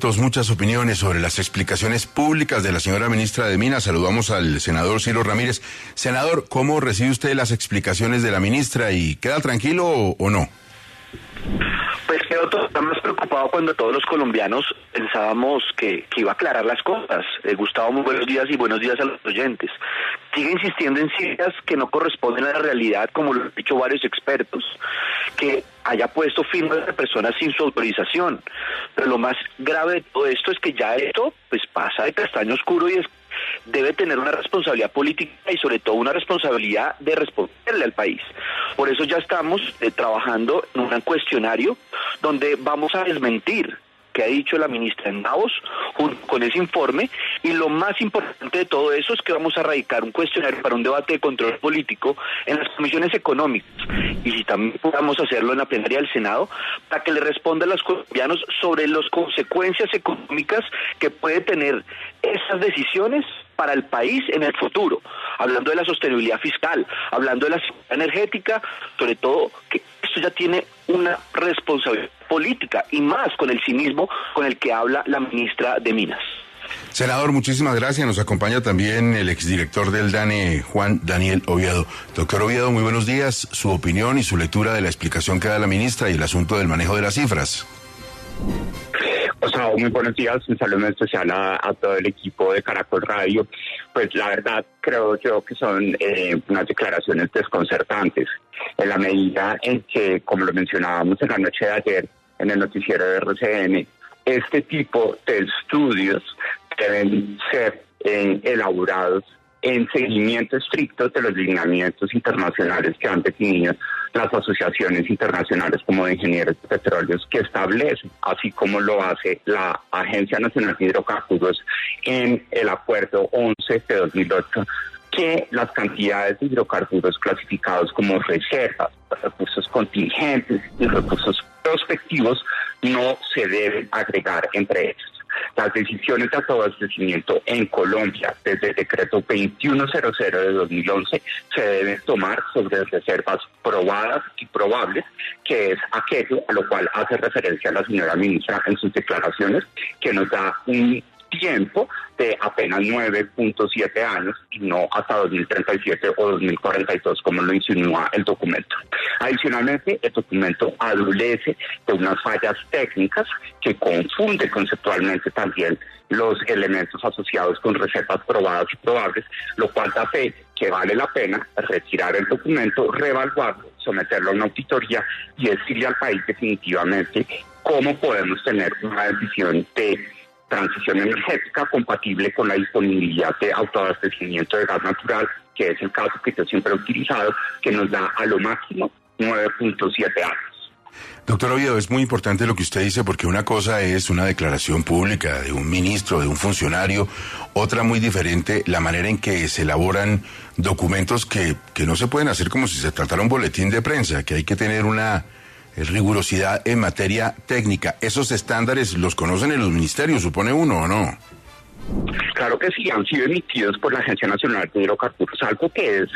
Muchas opiniones sobre las explicaciones públicas de la señora ministra de Minas. Saludamos al senador Ciro Ramírez. Senador, ¿cómo recibe usted las explicaciones de la ministra y queda tranquilo o no? Pues quedo más preocupado cuando todos los colombianos pensábamos que iba a aclarar las cosas. Gustavo, muy buenos días y buenos días a los oyentes. Sigue insistiendo en cifras que no corresponden a la realidad, como lo han dicho varios expertos, que haya puesto firmas de personas sin su autorización. Pero lo más grave de todo esto es que ya esto pues pasa de castaño oscuro y debe tener una responsabilidad política y sobre todo una responsabilidad de responderle al país. Por eso ya estamos trabajando en un cuestionario donde vamos a desmentir que ha dicho la ministra en Davos junto con ese informe, y lo más importante de todo eso es que vamos a radicar un cuestionario para un debate de control político en las comisiones económicas, y si también podamos hacerlo en la plenaria del Senado, para que le responda a los colombianos sobre las consecuencias económicas que puede tener esas decisiones para el país en el futuro, hablando de la sostenibilidad fiscal, hablando de la seguridad energética, sobre todo que esto ya tiene una responsabilidad política, y más con el cinismo con el que habla la ministra de Minas. Senador, muchísimas gracias. Nos acompaña también el exdirector del DANE, Juan Daniel Oviedo. Doctor Oviedo, muy buenos días. Su opinión y su lectura de la explicación que da la ministra y el asunto del manejo de las cifras. Muy buenos días, un saludo especial a todo el equipo de Caracol Radio. Pues la verdad creo yo que son unas declaraciones desconcertantes, en la medida en que, como lo mencionábamos en la noche de ayer en el noticiero de RCN, este tipo de estudios deben ser elaborados en seguimiento estricto de los lineamientos internacionales que han definido las asociaciones internacionales como de ingenieros de petróleos, que establecen, así como lo hace la Agencia Nacional de Hidrocarburos en el Acuerdo 11 de 2008, que las cantidades de hidrocarburos clasificados como reservas, recursos contingentes y recursos prospectivos no se deben agregar entre ellos. Las decisiones de autoabastecimiento en Colombia desde el decreto 2100 de 2011 se deben tomar sobre reservas probadas y probables, que es aquello a lo cual hace referencia la señora ministra en sus declaraciones, que nos da un tiempo de apenas 9.7 años y no hasta 2037 o 2042, como lo insinúa el documento. Adicionalmente, el documento adolece de unas fallas técnicas que confunde conceptualmente también los elementos asociados con reservas probadas y probables, lo cual da fe que vale la pena retirar el documento, reevaluarlo, someterlo a una auditoría y decirle al país definitivamente cómo podemos tener una decisión de transición energética compatible con la disponibilidad de autoabastecimiento de gas natural, que es el caso que yo siempre he utilizado, que nos da a lo máximo 9.7 años. Doctor Oviedo, es muy importante lo que usted dice, porque una cosa es una declaración pública de un ministro, de un funcionario, otra muy diferente, la manera en que se elaboran documentos que no se pueden hacer como si se tratara un boletín de prensa, que hay que tener una rigurosidad en materia técnica. ¿Esos estándares los conocen en los ministerios, supone uno, o no? Claro que sí, han sido emitidos por la Agencia Nacional de Hidrocarburos. Algo que es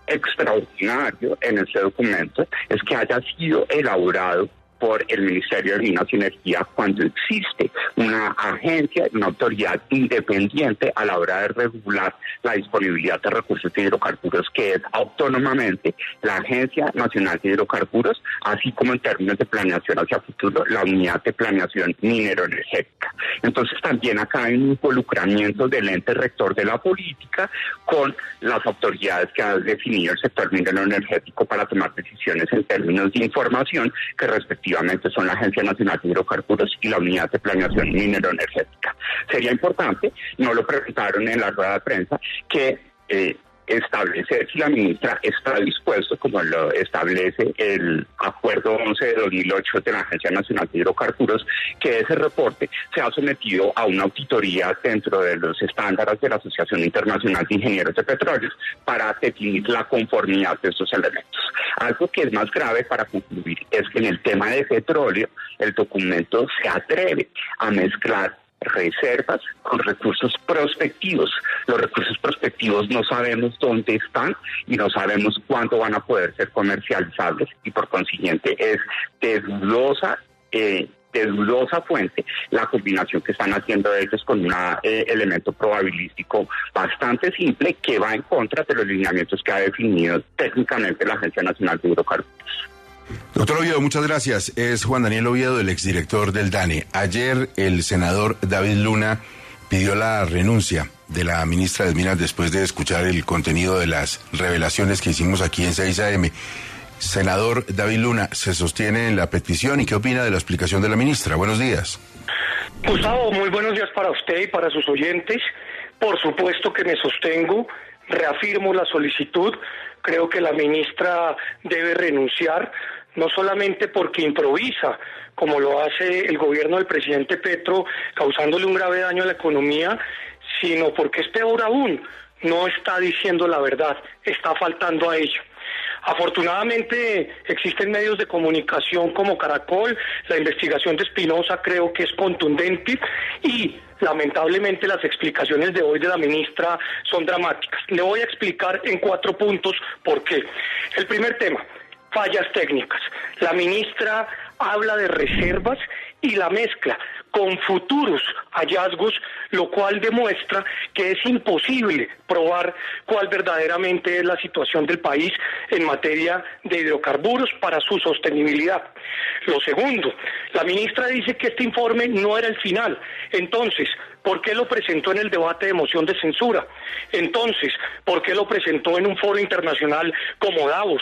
extraordinario en este documento es que haya sido elaborado por el Ministerio de Minas y Energía cuando existe una agencia, una autoridad independiente a la hora de regular la disponibilidad de recursos de hidrocarburos, que es autónomamente la Agencia Nacional de Hidrocarburos, así como en términos de planeación hacia futuro, la Unidad de Planeación Minero-Energética. Entonces también acá hay un involucramiento del ente rector de la política con las autoridades que han definido el sector minero-energético para tomar decisiones en términos de información que respectivamente son la Agencia Nacional de Hidrocarburos y la Unidad de Planeación Minero-Energética. Sería importante, no lo preguntaron en la rueda de prensa, que establecer si la ministra está dispuesto, como lo establece el Acuerdo 11 de 2008 de la Agencia Nacional de Hidrocarburos, que ese reporte sea sometido a una auditoría dentro de los estándares de la Asociación Internacional de Ingenieros de Petróleos para definir la conformidad de estos elementos. Algo que es más grave, para concluir, es que en el tema de petróleo el documento se atreve a mezclar reservas con recursos prospectivos. Los recursos prospectivos no sabemos dónde están y no sabemos cuándo van a poder ser comercializables, y por consiguiente es de dudosa de dudosa fuente, la combinación que están haciendo ellos con un elemento probabilístico bastante simple que va en contra de los lineamientos que ha definido técnicamente la Agencia Nacional de Hidrocarburos. Doctor Oviedo, muchas gracias. Es Juan Daniel Oviedo, el exdirector del DANE. Ayer el senador David Luna pidió la renuncia de la ministra de Minas después de escuchar el contenido de las revelaciones que hicimos aquí en 6 AM. Senador David Luna, ¿se sostiene en la petición y qué opina de la explicación de la ministra? Buenos días. Gustavo, muy buenos días para usted y para sus oyentes. Por supuesto que me sostengo, reafirmo la solicitud. Creo que la ministra debe renunciar, no solamente porque improvisa, como lo hace el gobierno del presidente Petro, causándole un grave daño a la economía, sino porque es peor aún, no está diciendo la verdad, está faltando a ello. Afortunadamente existen medios de comunicación como Caracol, la investigación de Espinosa creo que es contundente y lamentablemente las explicaciones de hoy de la ministra son dramáticas. Le voy a explicar en 4 puntos por qué. El primer tema, fallas técnicas. La ministra habla de reservas y la mezcla con futuros hallazgos, lo cual demuestra que es imposible probar cuál verdaderamente es la situación del país en materia de hidrocarburos para su sostenibilidad. Lo segundo, la ministra dice que este informe no era el final. Entonces, ¿por qué lo presentó en el debate de moción de censura? Entonces, ¿por qué lo presentó en un foro internacional como Davos?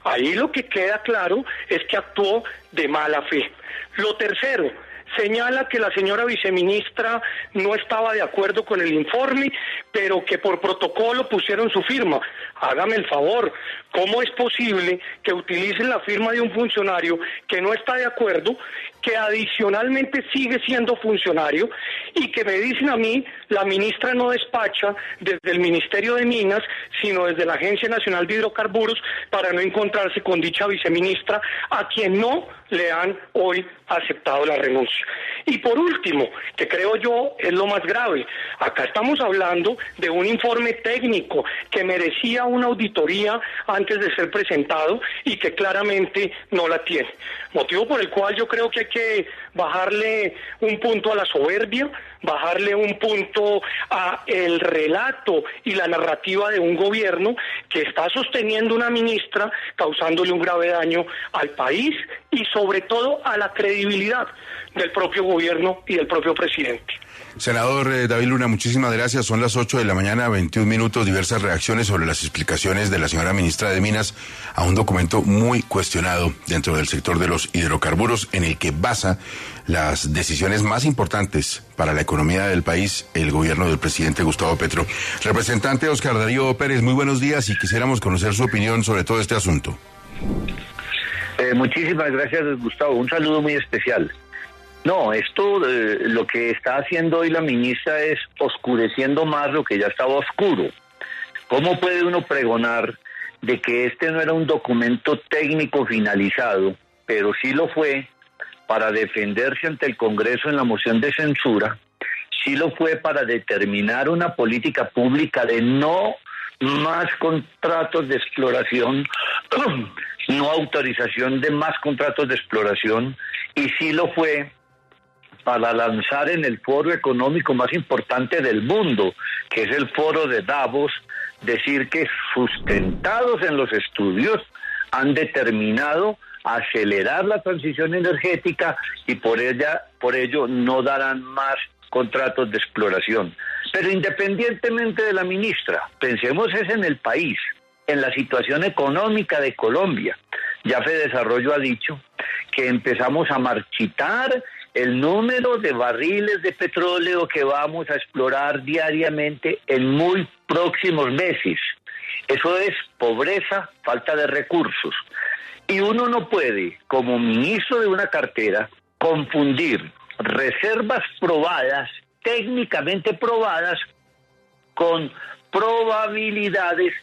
Ahí lo que queda claro es que actuó de mala fe. Lo tercero, señala que la señora viceministra no estaba de acuerdo con el informe, pero que por protocolo pusieron su firma. Hágame el favor, ¿cómo es posible que utilicen la firma de un funcionario que no está de acuerdo, que adicionalmente sigue siendo funcionario y que me dicen a mí, la ministra no despacha desde el Ministerio de Minas, sino desde la Agencia Nacional de Hidrocarburos para no encontrarse con dicha viceministra, a quien no le han hoy aceptado la renuncia? Y por último, que creo yo es lo más grave, acá estamos hablando de un informe técnico que merecía una auditoría antes de ser presentado y que claramente no la tiene. Motivo por el cual yo creo que hay que bajarle un punto a la soberbia, bajarle un punto a el relato y la narrativa de un gobierno que está sosteniendo una ministra, causándole un grave daño al país y sobre todo a la credibilidad del propio gobierno y del propio presidente. Senador David Luna, muchísimas gracias. Son las 8 de la mañana, 21 minutos, diversas reacciones sobre las explicaciones de la señora ministra de Minas a un documento muy cuestionado dentro del sector de los hidrocarburos, en el que basa las decisiones más importantes para la economía del país el gobierno del presidente Gustavo Petro. Representante Oscar Darío Pérez, muy buenos días y quisiéramos conocer su opinión sobre todo este asunto. Muchísimas gracias, Gustavo. Un saludo muy especial. No, esto lo que está haciendo hoy la ministra es oscureciendo más lo que ya estaba oscuro. ¿Cómo puede uno pregonar de que este no era un documento técnico finalizado, pero sí lo fue para defenderse ante el Congreso en la moción de censura, sí lo fue para determinar una política pública de no más contratos de exploración, no autorización de más contratos de exploración, y sí lo fue para lanzar en el foro económico más importante del mundo, que es el foro de Davos, decir que sustentados en los estudios han determinado acelerar la transición energética y por ello no darán más contratos de exploración. Pero independientemente de la ministra, pensemos es en el país, en la situación económica de Colombia. Ya Fedesarrollo ha dicho que empezamos a marchitar el número de barriles de petróleo que vamos a explorar diariamente en muy próximos meses. Eso es pobreza, falta de recursos. Y uno no puede, como ministro de una cartera, confundir reservas probadas, técnicamente probadas, con probabilidades,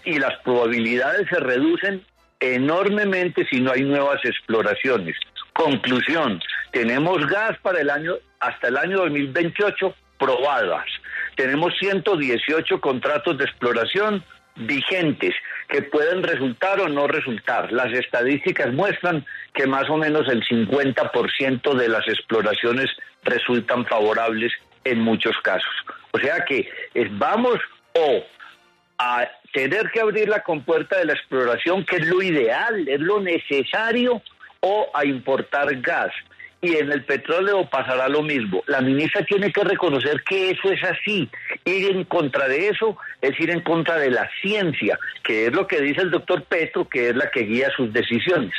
y las probabilidades se reducen enormemente si no hay nuevas exploraciones. Conclusión, tenemos gas para hasta el año 2028 probadas. Tenemos 118 contratos de exploración vigentes que pueden resultar o no resultar. Las estadísticas muestran que más o menos el 50% de las exploraciones resultan favorables en muchos casos. O sea que vamos o a tener que abrir la compuerta de la exploración, que es lo ideal, es lo necesario, o a importar gas. Y en el petróleo pasará lo mismo. La ministra tiene que reconocer que eso es así. Ir en contra de eso es ir en contra de la ciencia, que es lo que dice el doctor Petro, que es la que guía sus decisiones.